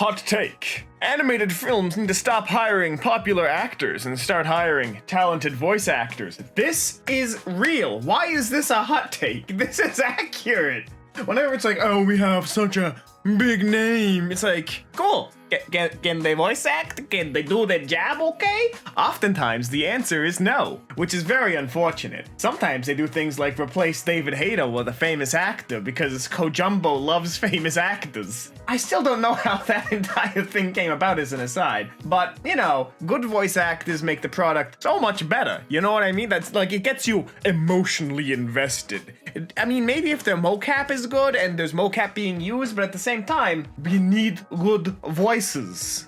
Hot take. Animated films need to stop hiring popular actors and start hiring talented voice actors. This is real. Why is this a hot take? This is accurate. Whenever it's like, oh, we have such a big name, it's like, cool. Can they voice act? Can they do their job okay? Oftentimes, the answer is no, which is very unfortunate. Sometimes they do things like replace David Hayter with a famous actor because Kojumbo loves famous actors. I still don't know how that entire thing came about as an aside, but, you know, good voice actors make the product so much better. You know what I mean? That's like, it gets you emotionally invested. I mean, maybe if their mocap is good and there's mocap being used, but at the same time, we need good voices.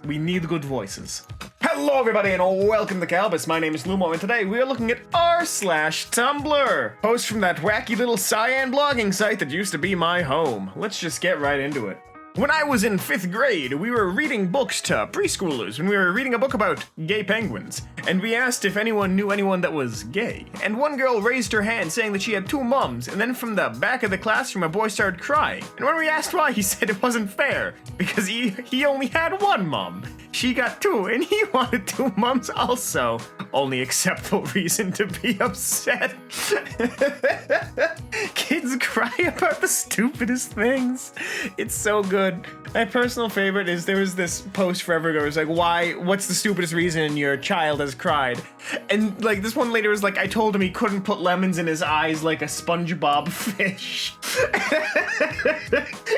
We need good voices. Hello everybody and welcome to Kalbus. My name is Lumo and today we are looking at r/Tumblr. Post from that wacky little cyan blogging site that used to be my home. Let's just get right into it. When I was in 5th grade, we were reading books to preschoolers when we were reading a book about gay penguins, and we asked if anyone knew anyone that was gay. And one girl raised her hand saying that she had 2 moms, and then from the back of the classroom a boy started crying. And when we asked why, he said it wasn't fair, because he only had 1 mom. She got 2, and he wanted 2 moms also. Only acceptable reason to be upset. Kids cry about the stupidest things. It's so good. My personal favorite is there was this post forever ago. It was like, what's the stupidest reason your child has cried? And like this one later was like, I told him he couldn't put lemons in his eyes like a SpongeBob fish.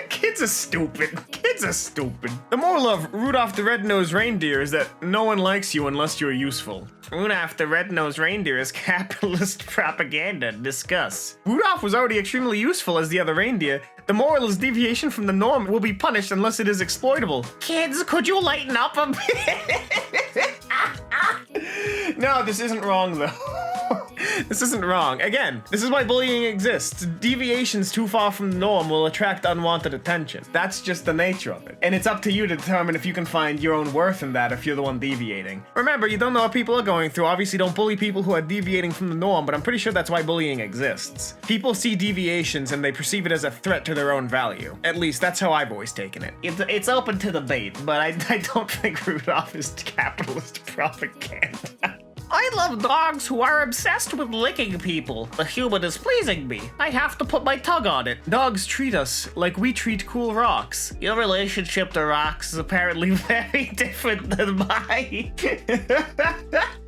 Kids are stupid. Kids are stupid. The moral of Rudolph the Red-Nosed Reindeer is that no one likes you unless you're useful. Rudolph the Red-Nosed Reindeer is capitalist propaganda. Discuss. Rudolph was already extremely useful as the other reindeer. The moral is deviation from the norm will be punished unless it is exploitable. Kids, could you lighten up a bit? No, this isn't wrong though. This isn't wrong. Again, this is why bullying exists. Deviations too far from the norm will attract unwanted attention. That's just the nature of it. And it's up to you to determine if you can find your own worth in that if you're the one deviating. Remember, you don't know what people are going through. Obviously, don't bully people who are deviating from the norm, but I'm pretty sure that's why bullying exists. People see deviations and they perceive it as a threat to their own value. At least, that's how I've always taken it. It's open to debate, but I don't think Rudolph is capitalist propaganda. I love dogs who are obsessed with licking people. The human is pleasing me. I have to put my tongue on it. Dogs treat us like we treat cool rocks. Your relationship to rocks is apparently very different than mine.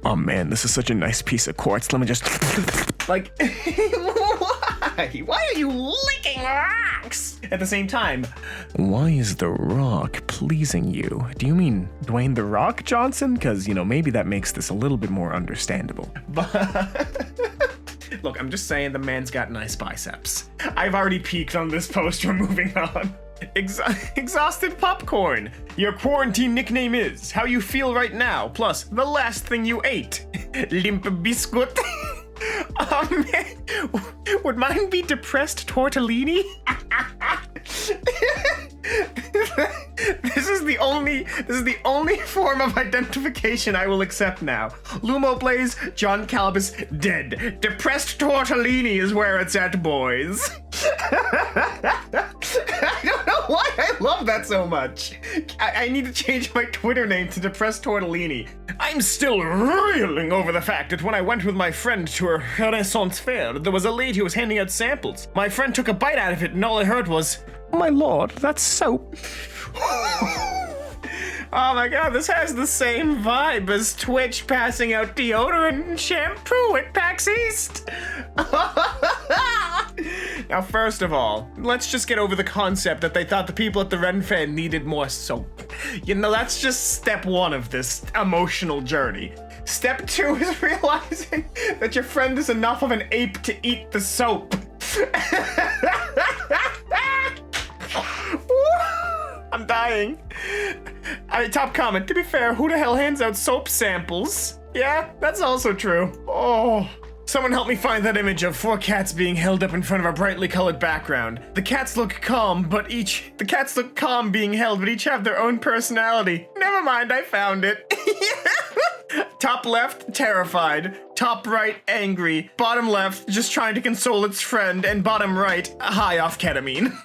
Oh man, this is such a nice piece of quartz. Let me just... Like, why? Why are you licking rocks? At the same time, why is the rock pleasing you? Do you mean Dwayne the Rock Johnson? Because, you know, maybe that makes this a little bit more understandable. But look, I'm just saying the man's got nice biceps. I've already peaked on this post. We're moving on. Exhausted popcorn. Your quarantine nickname is how you feel right now, plus the last thing you ate. Limp biscuit. Oh man, would mine be depressed tortellini? This is the only form of identification I will accept now. Lumo plays John Kalbus dead. Depressed tortellini is where it's at, boys. I don't know why I love that so much. I need to change my Twitter name to Depressed Tortellini. I'm still reeling over the fact that when I went with my friend to a Renaissance fair, there was a lady who was handing out samples. My friend took a bite out of it and all I heard was, "My lord, that's soap." Oh my god, this has the same vibe as Twitch passing out deodorant and shampoo at PAX East. Now, first of all, let's just get over the concept that they thought the people at the Ren Fair needed more soap. You know, that's just step 1 of this emotional journey. Step 2 is realizing that your friend is enough of an ape to eat the soap. I'm dying. Top comment. To be fair, who the hell hands out soap samples? Yeah, that's also true. Oh. Someone help me find that image of 4 cats being held up in front of a brightly colored background. The cats look calm being held, but each have their own personality. Never mind, I found it. Top left, terrified. Top right, angry. Bottom left, just trying to console its friend. And bottom right, high off ketamine.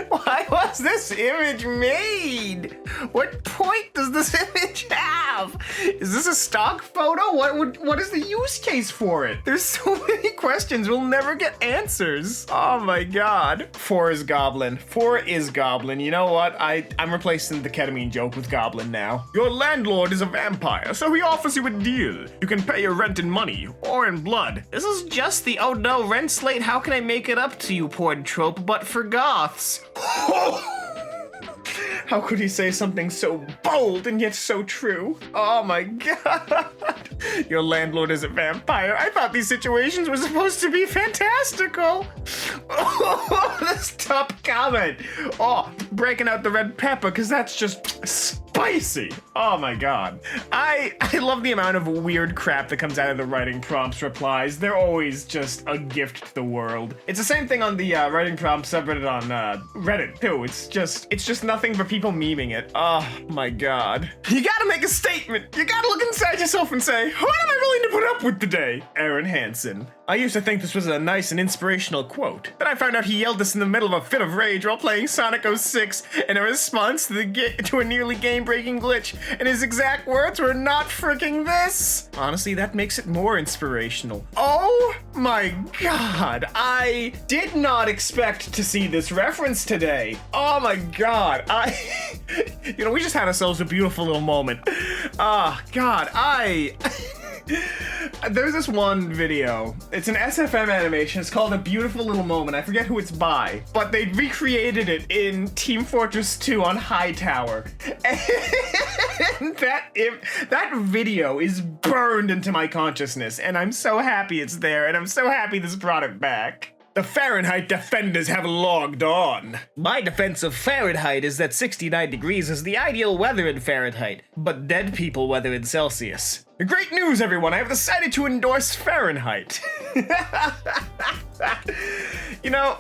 Why was this image made? What point does this image have? Is this a stock photo? What is the use case for it? There's so many questions we'll never get answers. Oh my god. 4 is Goblin. 4 is Goblin. You know what? I'm replacing the ketamine joke with Goblin now. Your landlord is a vampire, so he offers you a deal. You can pay your rent in money or in blood. This is just the oh no, rent's late, how can I make it up to you, porn trope, but for goths. How could he say something so bold and yet so true? Oh my god. Your landlord is a vampire. I thought these situations were supposed to be fantastical. Oh, this top comment. Oh, breaking out the red pepper, because that's just spicy. Oh my god. I love the amount of weird crap that comes out of the writing prompts replies. They're always just a gift to the world. It's the same thing on the writing prompt subreddit on Reddit too. It's just nothing but people memeing it. Oh my god. You gotta make a statement. You gotta look inside yourself and say, what am I willing to put up with today? Aaron Hansen. I used to think this was a nice and inspirational quote. Then I found out he yelled this in the middle of a fit of rage while playing Sonic 06 in a response to a nearly game-breaking glitch, and his exact words were not freaking this. Honestly, that makes it more inspirational. Oh my god, I did not expect to see this reference today. Oh my god, you know, we just had ourselves a beautiful little moment. Oh god, there's this one video. It's an SFM animation. It's called A Beautiful Little Moment. I forget who it's by, but they recreated it in Team Fortress 2 on Hightower. And that video is burned into my consciousness, and I'm so happy it's there, and I'm so happy this brought it back. The Fahrenheit defenders have logged on. My defense of Fahrenheit is that 69 degrees is the ideal weather in Fahrenheit, but dead people weather in Celsius. Great news, everyone! I have decided to endorse Fahrenheit. You know,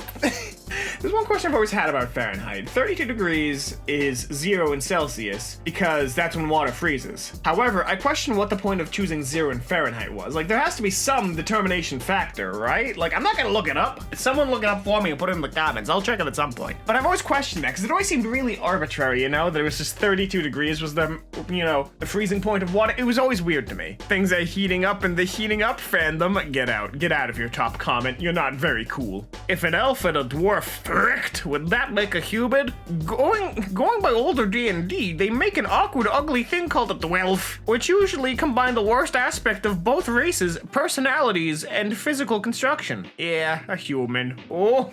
there's one question I've always had about Fahrenheit. 32 degrees is 0 in Celsius because that's when water freezes. However, I question what the point of choosing 0 in Fahrenheit was. Like, there has to be some determination factor, right? Like, I'm not gonna look it up. Someone look it up for me and put it in the comments. I'll check it at some point. But I've always questioned that because it always seemed really arbitrary, you know? That it was just 32 degrees was the, you know, the freezing point of water. It was always weird to me. Things are heating up in the heating up fandom. Get out of your top comment. You're not very cool. If an elf and a dwarf fricked, would that make a human? Going by older D&D, they make an awkward, ugly thing called a dwelf, which usually combine the worst aspect of both races, personalities, and physical construction. Yeah, a human. Oh,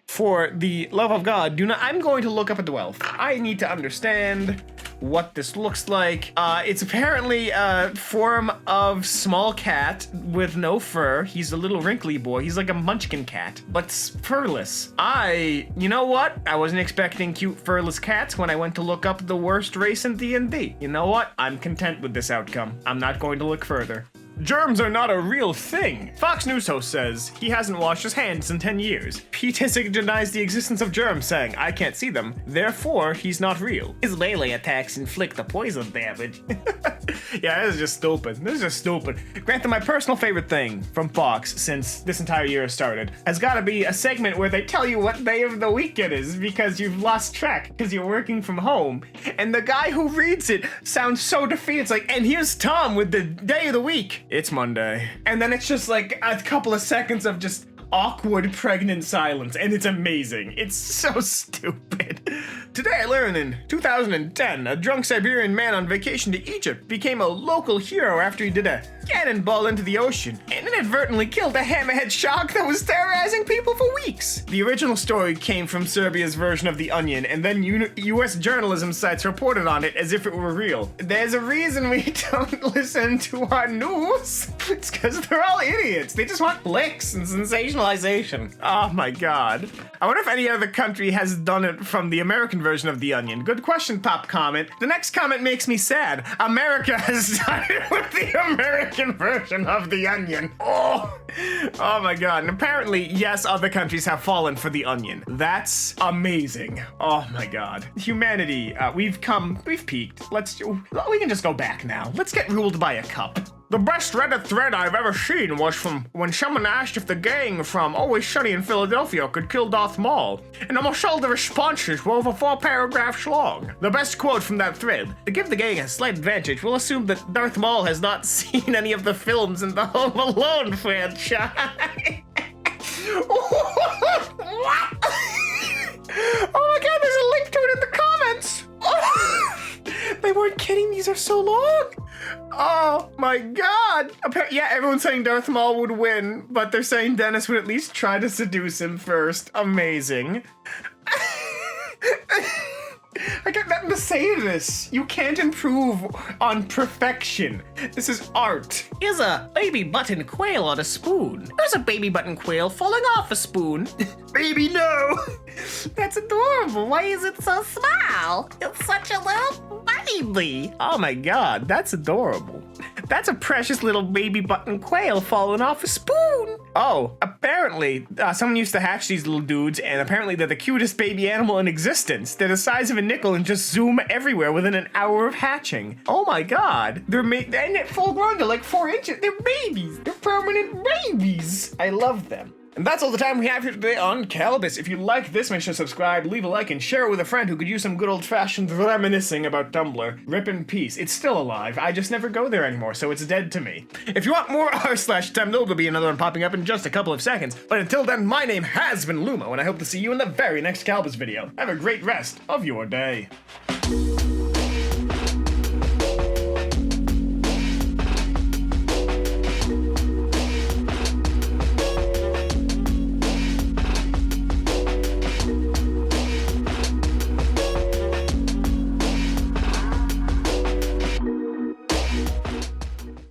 for the love of God, I'm going to look up a dwelf. I need to understand what this looks like. It's apparently a form of small cat with no fur. He's a little wrinkly boy. He's like a munchkin cat, but furless. You know what? I wasn't expecting cute furless cats when I went to look up the worst race in D&D. You know what? I'm content with this outcome. I'm not going to look further. Germs are not a real thing. Fox News host says he hasn't washed his hands in 10 years. Pete Disick denies the existence of germs, saying, I can't see them, therefore he's not real. His melee attacks inflict the poison damage. Yeah, this is just stupid. Granted, my personal favorite thing from Fox since this entire year has started has got to be a segment where they tell you what day of the week it is because you've lost track because you're working from home. And the guy who reads it sounds so defeated. It's like, and here's Tom with the day of the week. It's Monday. And then it's just like a couple of seconds of just awkward pregnant silence, and it's amazing. It's so stupid. Today I learned in 2010, a drunk Siberian man on vacation to Egypt became a local hero after he did a cannonball into the ocean and inadvertently killed a hammerhead shark that was terrorizing people for weeks. The original story came from Serbia's version of The Onion, and then US journalism sites reported on it as if it were real. There's a reason we don't listen to our news. It's because they're all idiots. They just want clicks and sensationalization. Oh my god. I wonder if any other country has done it from the American version of The Onion. Good question, top comment. The next comment makes me sad. America has done it with the American version of The Onion. Oh my god. And apparently, yes, other countries have fallen for The Onion. That's amazing. Oh my god. Humanity, we've peaked. We can just go back now. Let's get ruled by a cup. The best Reddit thread I've ever seen was from when someone asked if the gang from Always Sunny in Philadelphia could kill Darth Maul, and almost all the responses were over 4 paragraphs long. The best quote from that thread: to give the gang a slight advantage, we'll assume that Darth Maul has not seen any of the films in the Home Alone franchise. What? Oh my god, there's a link to it in the comments! They weren't kidding, these are so long! Oh my god! Yeah, everyone's saying Darth Maul would win, but they're saying Dennis would at least try to seduce him first. Amazing. I got nothing to say to this. You can't improve on perfection. This is art. Here's a baby button quail on a spoon. There's a baby button quail falling off a spoon. Baby, no. That's adorable. Why is it so small? It's such a little baby. Oh my god, that's adorable. That's a precious little baby button quail falling off a spoon. Oh, apparently, someone used to hatch these little dudes, and apparently they're the cutest baby animal in existence. They're the size of a nickel and just zoom everywhere within an hour of hatching. Oh my god. They're and full grown, they're like 4 inches. They're babies. They're permanent babies. I love them. And that's all the time we have here today on Kalbus. If you like this, make sure to subscribe, leave a like, and share it with a friend who could use some good old-fashioned reminiscing about Tumblr. Rip in peace. It's still alive. I just never go there anymore, so it's dead to me. If you want more r/Tumblr, there'll be another one popping up in just a couple of seconds. But until then, my name has been Lumo, and I hope to see you in the very next Kalbus video. Have a great rest of your day.